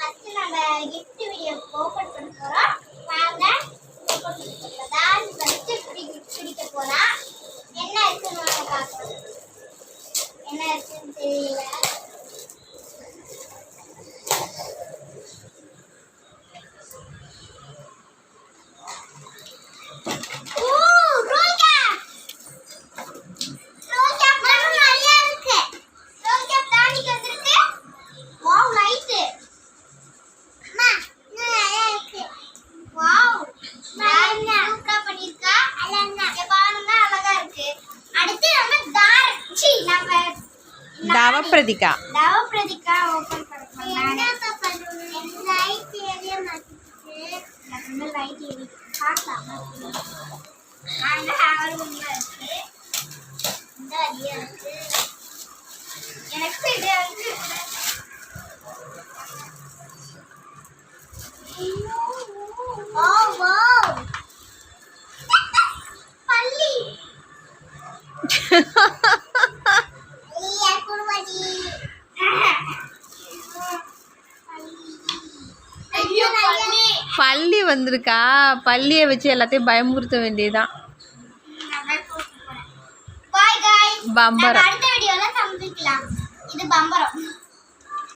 First நம்ம gift video open பண்ண போறோம். வாங்க ஓபன் பண்ணலாம். தான் ஃபர்ஸ்ட் பிடிக்க போலாம். என்ன இருக்குன்னு வாங்க பார்க்கலாம். என்ன இருக்குன்னு தெரியல. நவப்பிரதிகா ஓபன் பண்ணலாம். லைட் ஏரியா மாத்திட்டு நம்ம லைட் ஏரியா பார்க்கலாம். அந்த ஆர்வம்ல இருக்கு. இந்த ஐடியா இருக்கு. எனக்கு இது இருக்கு. ஓ வாவ் பல்லி பள்ளி வந்திருக்கா. பள்ளியை வச்சு எல்லாத்தையும் பயமுறுத்த வேண்டியதுதான். பாய் गाइस பம்பரம். அடுத்த வீடியோல சந்திக்கலாம். இது பம்பரம்.